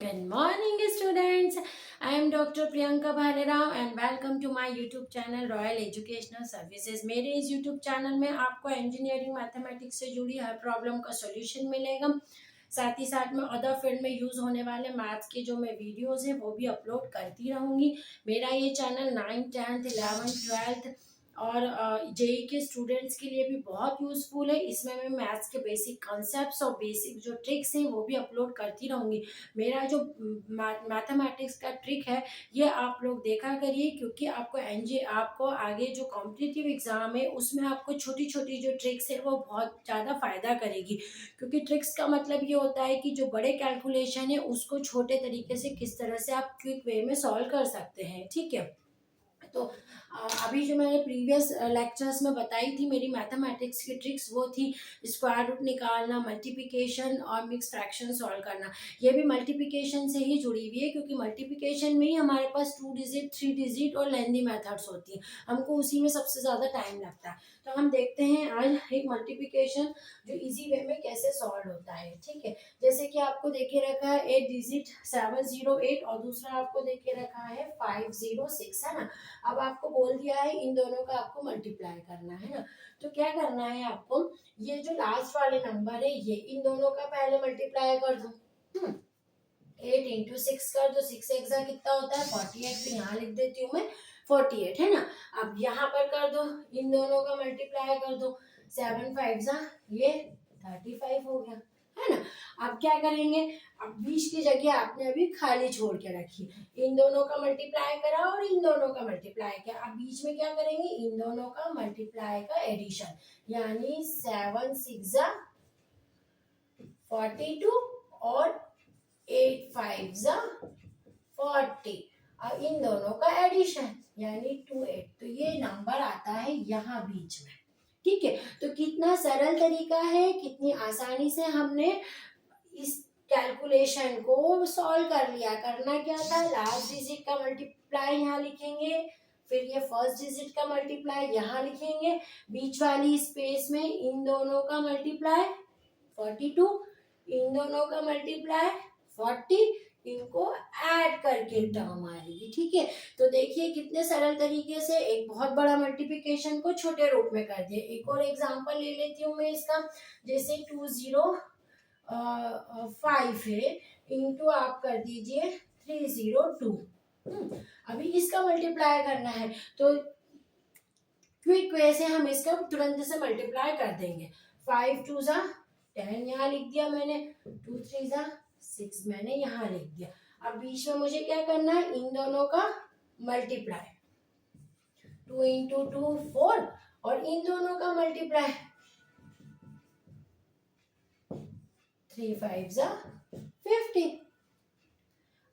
Good morning, students. I am Dr. Priyanka Bhalerao and welcome to my YouTube channel Royal Educational Services. मेरे इस YouTube channel में आपको engineering mathematics से जुड़ी हर problem का solution मिलेगा। साथ ही साथ में अदर फील्ड में यूज़ होने वाले मैथ्स के जो मैं वीडियोस हैं वो भी अपलोड करती रहूँगी। मेरा ये channel 9th 10th 11th 12th और जेई के स्टूडेंट्स के लिए भी बहुत यूज़फुल है। इसमें मैं मैथ्स के बेसिक कॉन्सेप्ट्स और बेसिक जो ट्रिक्स हैं वो भी अपलोड करती रहूँगी। मेरा जो मैथमेटिक्स का ट्रिक है ये आप लोग देखा करिए, क्योंकि आपको आगे जो कॉम्पिटिटिव एग्ज़ाम है उसमें आपको छोटी छोटी जो ट्रिक्स है वो बहुत ज़्यादा फ़ायदा करेगी। क्योंकि ट्रिक्स का मतलब ये होता है कि जो बड़े कैलकुलेशन है उसको छोटे तरीके से किस तरह से आप क्विक वे में सॉल्व कर सकते हैं। ठीक है, तो अभी जो मैंने प्रीवियस लेक्चर्स में बताई थी मेरी मैथमेटिक्स की ट्रिक्स, वो थी स्क्वायर रूट निकालना, मल्टीप्लिकेशन और मिक्स फ्रैक्शन सॉल्व करना। ये भी मल्टीप्लिकेशन से ही जुड़ी हुई है, क्योंकि मल्टीप्लिकेशन में ही हमारे पास 2 डिजिट 3 डिजिट और लेंदी मेथड्स होती हैं। हमको उसी में सबसे ज़्यादा टाइम लगता है। तो हम देखते हैं आज एक मल्टीप्लिकेशन जो इजी वे में कैसे सॉल्व होता है। ठीक है, जैसे कि आपको देखे रखा है 8 डिजिट 708 और दूसरा आपको देखे रखा है 506, है ना। अब आपको बोल दिया है इन दोनों का आपको मल्टीप्लाई करना है ना। तो क्या करना है आपको, ये जो लास्ट वाले नंबर है ये इन दोनों का पहले मल्टीप्लाई कर दो। 8 इंटू 6 कर दो, 6 एग्जा कितना होता है 48। तो यहाँ लिख देती हूँ मैं 48, है ना। अब यहाँ पर कर दो, इन दोनों का मल्टीप्लाई कर दो, 7 5 जा ये 35 हो गया, है ना। अब क्या करेंगे, अब 20 की जगह आपने अभी खाली छोड़ के रखी, इन दोनों का मल्टीप्लाई करा और इन दोनों का मल्टीप्लाई किया। अब बीच में क्या करेंगे, इन दोनों का मल्टीप्लाई का एडिशन, यानी 7 6 जा 42 और 8 5 जा 40। अब इन दोनों का एडिशन यानी 2 8। तो ये नंबर आता है यहाँ बीच में। ठीक है, तो कितना सरल तरीका है, कितनी आसानी से हमने इस कैलकुलेशन को सॉल्व कर लिया। करना क्या था, लास्ट डिजिट का मल्टीप्लाई यहाँ लिखेंगे, फिर ये फर्स्ट डिजिट का मल्टीप्लाई यहाँ लिखेंगे, बीच वाली स्पेस में इन दोनों का मल्टीप्लाई 42, इन दोनों का मल्टीप्लाई 40, इनको ऐड करके टर्म आएगी। ठीक है, तो देखिए कितने सरल तरीके से एक बहुत बड़ा मल्टीप्लिकेशन को छोटे रूप में कर दिए। एक और एग्जांपल ले लेती हूँ मैं इसका, जैसे 205 है इंटू आप कर दीजिए 302। अभी इसका मल्टीप्लाई करना है तो क्विक वे से हम इसका तुरंत से मल्टीप्लाई कर देंगे। 5 2 जा 10 यहाँ लिख दिया मैंने, 2 3 जा 6 मैंने यहाँ लिख दिया। अब बीच में मुझे क्या करना है, इन दोनों का मल्टीप्लाई, 2 इंटू 2 4 और इन दोनों का मल्टीप्लाई 3 5 जा 50।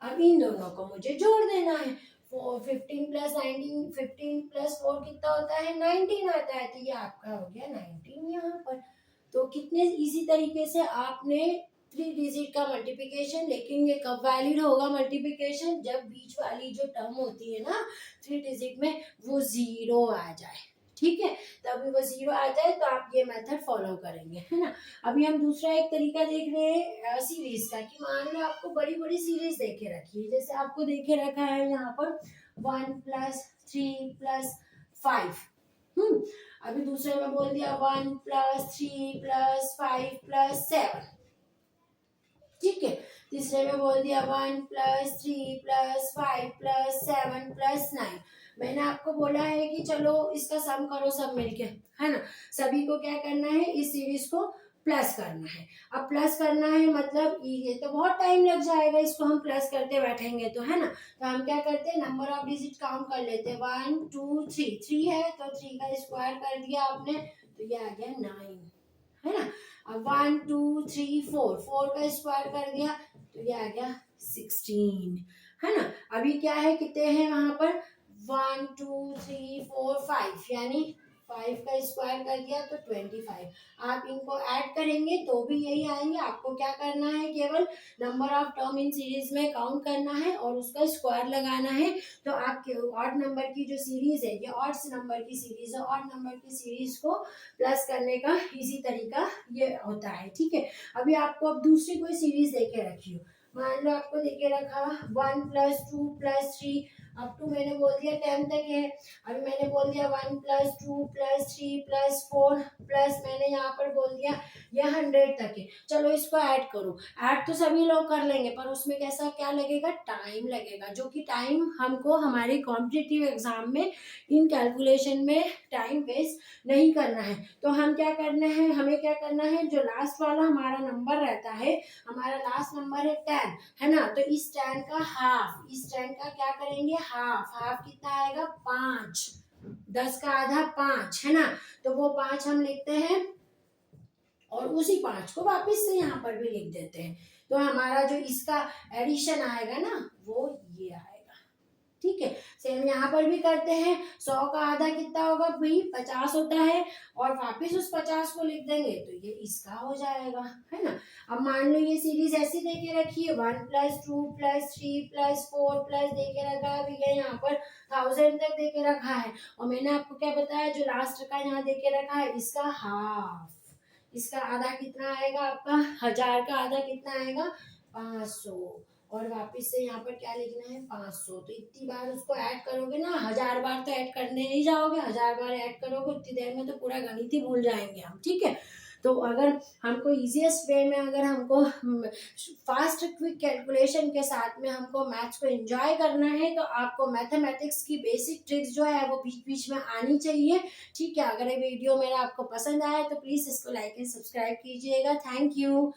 अब इन दोनों को मुझे जोड़ देना है, 15 प्लस 19, 15 प्लस 4 कितना होता है 19 आता है। तो ये आपका हो गया 19 यहाँ पर। तो कितने इजी तरीके से आपने 3 डिजिट का मल्टीप्लिकेशन, लेकिन ये कब वैलिड होगा मल्टीप्लिकेशन, जब बीच वाली जो टर्म होती है ना 3 डिजिट में वो 0 आ जाए। ठीक है, तभी वो 0 आ जाए तो आप ये मेथड फॉलो करेंगे, है ना। अभी हम दूसरा एक तरीका देख रहे हैं सीरीज का, कि मान लो आपको बड़ी बड़ी सीरीज देके रखी है, जैसे आपको देखे रखा है यहाँ पर 1 + 3 + 5। अभी दूसरे में बोल दिया 1 + 3 + 5 + 7। ठीक है, तीसरे में बोल दिया 1 + 3 + 5 + 7 + 9। मैंने आपको बोला है कि चलो इसका सम करो सब मिलके, है ना। सभी को क्या करना है, इस सीरीज को प्लस करना है। अब प्लस करना है मतलब ये तो बहुत टाइम लग जाएगा, इसको हम प्लस करते बैठेंगे तो, है ना। तो हम क्या करते हैं, नंबर ऑफ डिजिट काउंट कर लेते हैं, 1 2 3, 3 है तो 3 का स्क्वायर कर दिया आपने तो ये आ गया 9, है ना। अब 1 2 3 4, 4 का स्क्वायर कर दिया तो ये आ गया 16, है ना। अभी क्या है, कितने हैं वहां पर 1 2 3 4 5, यानी 5 का स्क्वायर कर दिया तो 25। आप इनको ऐड करेंगे तो भी यही आएंगे। आपको क्या करना है, केवल number of term in series में काउंट करना है और उसका स्क्वायर लगाना है। तो आपके ऑड नंबर की जो सीरीज है ये ऑड नंबर की सीरीज है, ऑड नंबर की सीरीज को प्लस करने का इजी तरीका ये होता है। ठीक है, अभी आपको अब दूसरी कोई सीरीज देके रखी हो, मान लो आपको देके रखा 1+2+3 अप टू मैंने बोल दिया 10 तक है। अभी मैंने बोल दिया 1+2+3+4 प्लस मैंने यहाँ पर बोल दिया ये 100 तक है। चलो इसको ऐड करो, ऐड तो सभी लोग कर लेंगे पर उसमें कैसा क्या लगेगा, टाइम लगेगा, जो कि टाइम हमको हमारे कॉम्पिटिटिव एग्जाम में इन कैलकुलेशन में टाइम वेस्ट नहीं करना है। तो हम क्या करना है, हमें क्या करना है, जो लास्ट वाला हमारा नंबर रहता है, हमारा लास्ट नंबर है 10 है ना, तो इस 10 का हाफ, इस 10 का क्या करेंगे हाफ, हाफ कितना आएगा 5, 10 का आधा 5 है ना, तो वो 5 हम लिखते हैं और उसी 5 को वापस से यहाँ पर भी लिख देते हैं। तो हमारा जो इसका एडिशन आएगा ना वो ये आएगा। ठीक है, सेम यहाँ पर भी करते हैं। 100 का आधा कितना होगा भाई 50 होता है और वापिस उस 50 को लिख देंगे तो ये इसका हो जाएगा, है ना। अब मान लो ये सीरीज ऐसी देके रखी है 1+2+3+4 प्लस देके रखा है भैया यहाँ पर 1000 तक देके रखा है और मैंने आपको क्या बताया जो लास्ट का यहाँ देके रखा है इसका हाफ, इसका आधा कितना आएगा आपका 1000 का आधा कितना आएगा 500 और वापस से यहाँ पर क्या लिखना है 500। तो इतनी बार उसको ऐड करोगे ना, 1000 बार तो ऐड करने नहीं जाओगे, 1000 बार ऐड करोगे उतनी देर में तो पूरा गणित ही भूल जाएंगे हम। ठीक है, तो अगर हमको इजीएस्ट वे में, अगर हमको फास्ट क्विक कैलकुलेशन के साथ में हमको मैथ्स को एंजॉय करना है तो आपको मैथमेटिक्स की बेसिक ट्रिक्स जो है वो बीच बीच में आनी चाहिए। ठीक है, अगर ये वीडियो मेरा आपको पसंद आया तो प्लीज इसको लाइक एंड सब्सक्राइब कीजिएगा। Thank you.